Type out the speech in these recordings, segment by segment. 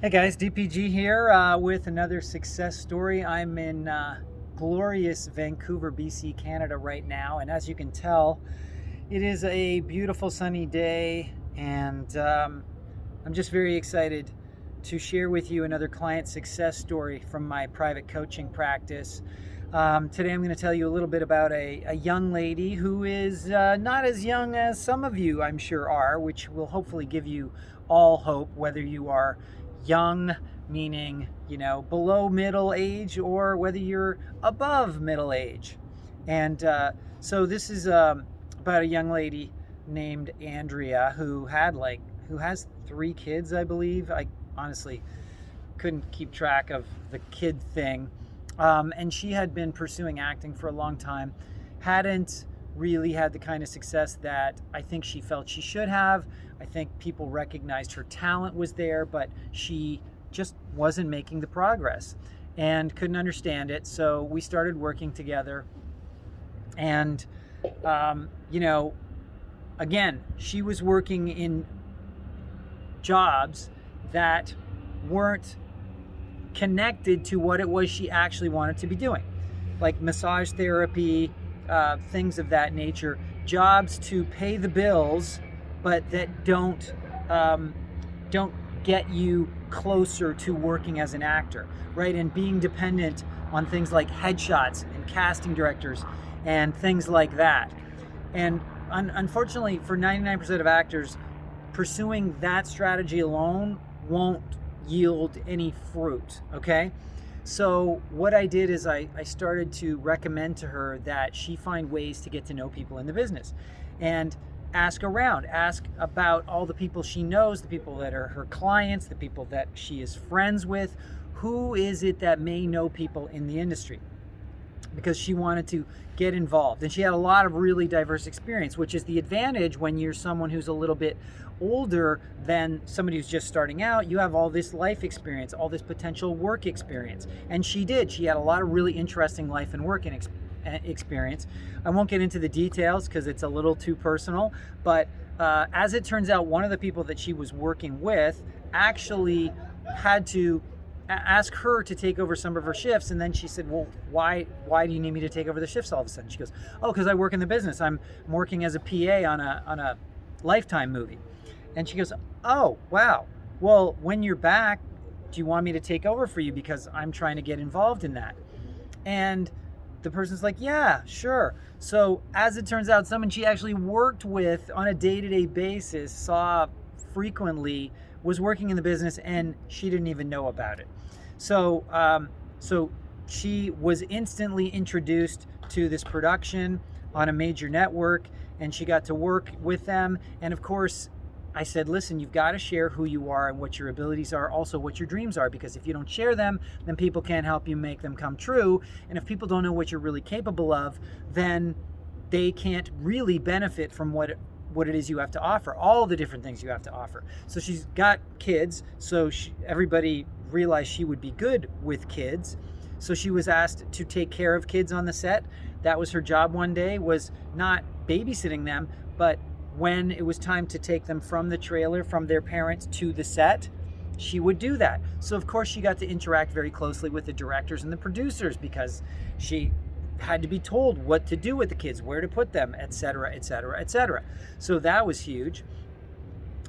Hey guys, DPG here with another success story. I'm in glorious Vancouver, BC, Canada right now, and as you can tell, it is a beautiful sunny day, and I'm just very excited to share with you another client success story from my private coaching practice. Today, I'm going to tell you a little bit about a young lady who is not as young as some of you, I'm sure, are, which will hopefully give you all hope, whether you are young, meaning, below middle age, or whether you're above middle age. And so, this is about a young lady named Andrea who has 3 kids, I believe. I honestly couldn't keep track of the kid thing. And she had been pursuing acting for a long time, hadn't really had the kind of success that I think she felt she should have. I think people recognized her talent was there, but she just wasn't making the progress and couldn't understand it. So we started working together. And, um, you know, again, she was working in jobs that weren't connected to what it was she actually wanted to be doing, like massage therapy, things of that nature, jobs to pay the bills, but that don't get you closer to working as an actor, right? And being dependent on things like headshots and casting directors and things like that. And unfortunately, for 99% of actors, pursuing that strategy alone won't yield any fruit, okay? So what I did is I started to recommend to her that she find ways to get to know people in the business and ask around, ask about all the people she knows, the people that are her clients, the people that she is friends with. Who is it that may know people in the industry? Because she wanted to get involved. And she had a lot of really diverse experience, which is the advantage when you're someone who's a little bit older than somebody who's just starting out. You have all this life experience, all this potential work experience. And she did. She had a lot of really interesting life and work experience. I won't get into the details because it's a little too personal, but as it turns out, one of the people that she was working with actually had to ask her to take over some of her shifts. And then she said, well, why do you need me to take over the shifts all of a sudden? She goes, oh, because I work in the business. I'm working as a PA on a Lifetime movie. And she goes, oh, wow. Well, when you're back, do you want me to take over for you? Because I'm trying to get involved in that. And the person's like, yeah, sure. So as it turns out, someone she actually worked with on a day-to-day basis, saw frequently, was working in the business, and she didn't even know about it. So she was instantly introduced to this production on a major network, and she got to work with them. And of course, I said, listen, you've got to share who you are and what your abilities are, also what your dreams are, because if you don't share them, then people can't help you make them come true. And if people don't know what you're really capable of, then they can't really benefit from what it is you have to offer, all the different things you have to offer. So she's got kids, so everybody realized she would be good with kids. So she was asked to take care of kids on the set. That was her job one day, was not babysitting them, but when it was time to take them from the trailer, from their parents to the set, she would do that. So of course she got to interact very closely with the directors and the producers, because she had to be told what to do with the kids, where to put them, etc., etc., etc. So that was huge.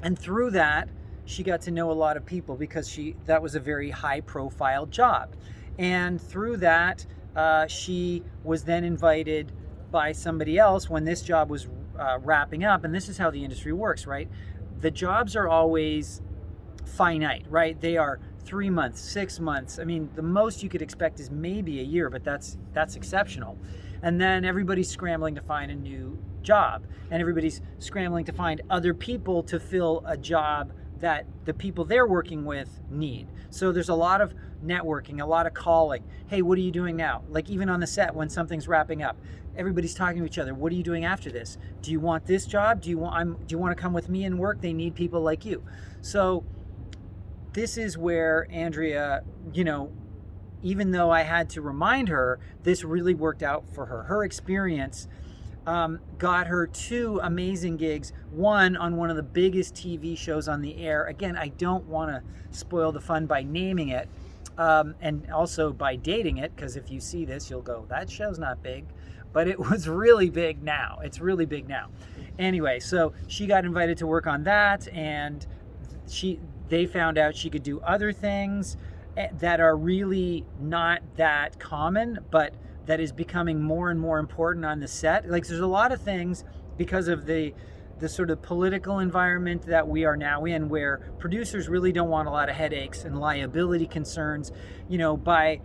And through that, she got to know a lot of people, because that was a very high profile job. And through that, she was then invited by somebody else when this job was wrapping up. And this is how the industry works, right? The jobs are always finite, right? They are 3 months, 6 months. I mean, the most you could expect is maybe a year, but that's exceptional. And then everybody's scrambling to find a new job, and everybody's scrambling to find other people to fill a job that the people they're working with need. So there's a lot of networking, a lot of calling. Hey, what are you doing now? Like even on the set when something's wrapping up, everybody's talking to each other. What are you doing after this? Do you want this job? Do you want to come with me and work? They need people like you. So this is where Andrea, even though I had to remind her, this really worked out for her. Her experience got her 2 amazing gigs, one on one of the biggest TV shows on the air. Again, I don't want to spoil the fun by naming it, and also by dating it, because if you see this, you'll go, that show's not big. But it was really big now. It's really big now. Anyway, so she got invited to work on that, and they found out she could do other things that are really not that common, but that is becoming more and more important on the set. Like, there's a lot of things because of the sort of political environment that we are now in, where producers really don't want a lot of headaches and liability concerns, by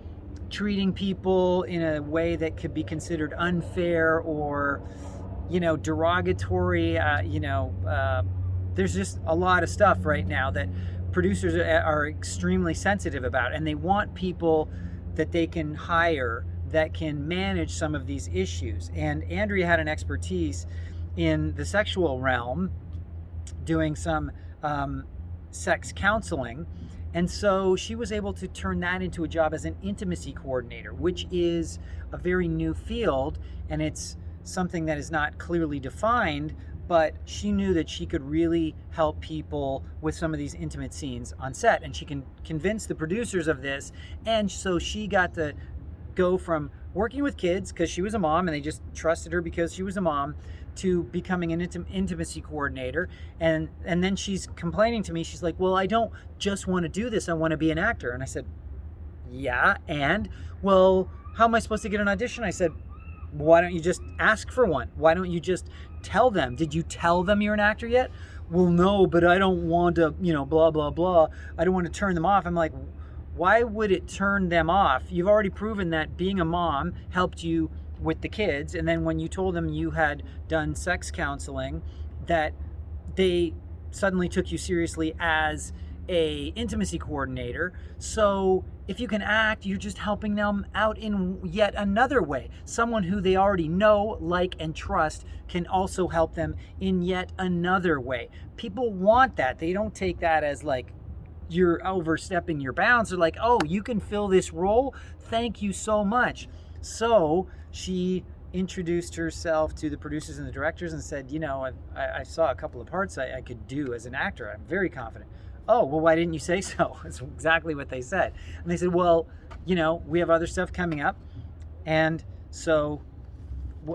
treating people in a way that could be considered unfair or, derogatory. There's just a lot of stuff right now that producers are extremely sensitive about, and they want people that they can hire that can manage some of these issues. And Andrea had an expertise in the sexual realm, doing some sex counseling. And so she was able to turn that into a job as an intimacy coordinator, which is a very new field, and it's something that is not clearly defined, but she knew that she could really help people with some of these intimate scenes on set, and she can convince the producers of this. And so she got to go from working with kids because she was a mom and they just trusted her because she was a mom, to becoming an intimacy coordinator. And then she's complaining to me. She's like, well, I don't just want to do this. I want to be an actor. And I said, yeah. And, well, how am I supposed to get an audition? I said, why don't you just ask for one? Why don't you just tell them? Did you tell them you're an actor yet? Well, no, but I don't want to, blah, blah, blah. I don't want to turn them off. I'm like, why would it turn them off? You've already proven that being a mom helped you with the kids, and then when you told them you had done sex counseling, that they suddenly took you seriously as a intimacy coordinator. So if you can act, you're just helping them out in yet another way. Someone who they already know, like, and trust can also help them in yet another way. People want that. They don't take that as like you're overstepping your bounds. They're like, oh, you can fill this role? Thank you so much. So she introduced herself to the producers and the directors and said, I saw a couple of parts I could do as an actor. I'm very confident. Oh, well, why didn't you say so? That's exactly what they said. And they said, well, we have other stuff coming up. And so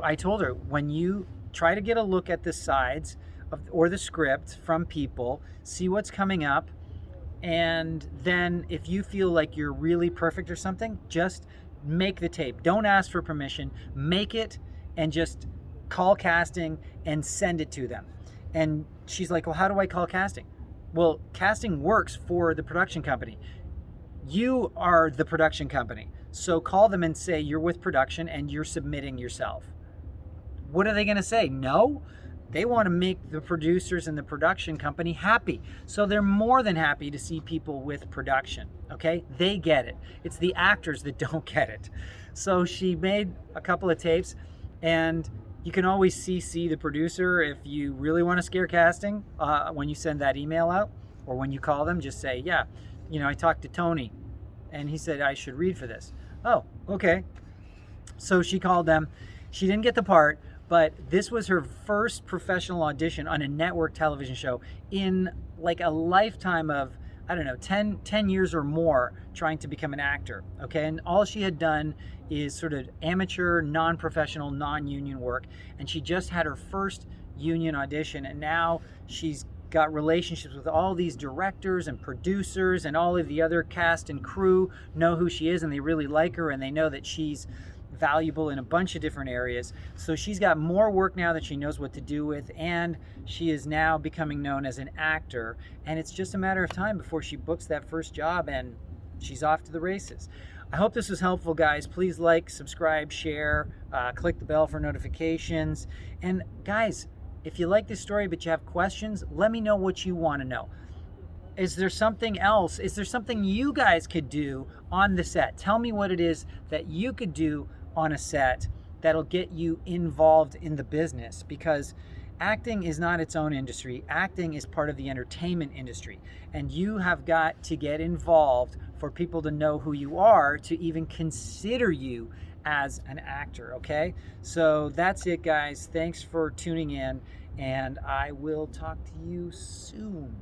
I told her, when you try to get a look at the sides or the script from people, see what's coming up. And then if you feel like you're really perfect or something, just make the tape. Don't ask for permission. Make it and just call casting and send it to them. And she's like, well, how do I call casting? Well, casting works for the production company. You are the production company. So call them and say you're with production and you're submitting yourself. What are they going to say? No? They want to make the producers and the production company happy. So they're more than happy to see people with production, okay? They get it. It's the actors that don't get it. So she made a couple of tapes, and you can always CC the producer if you really want to scare casting when you send that email out, or when you call them, just say, yeah, I talked to Tony, and he said I should read for this. Oh, okay. So she called them. She didn't get the part, but this was her first professional audition on a network television show in like a lifetime of, 10 years or more trying to become an actor, okay? And all she had done is sort of amateur, non-professional, non-union work, and she just had her first union audition, and now she's got relationships with all these directors and producers, and all of the other cast and crew know who she is, and they really like her, and they know that she's valuable in a bunch of different areas. So she's got more work now that she knows what to do with, and she is now becoming known as an actor, and it's just a matter of time before she books that first job and she's off to the races. I hope this was helpful, guys. Please like, subscribe, share, click the bell for notifications. And guys, if you like this story but you have questions, let me know what you want to know. Is there something else? Is there something you guys could do on the set? Tell me what it is that you could do on a set that'll get you involved in the business, because acting is not its own industry. Acting is part of the entertainment industry, and you have got to get involved for people to know who you are, to even consider you as an actor. Okay, so that's it, guys. Thanks for tuning in, and I will talk to you soon.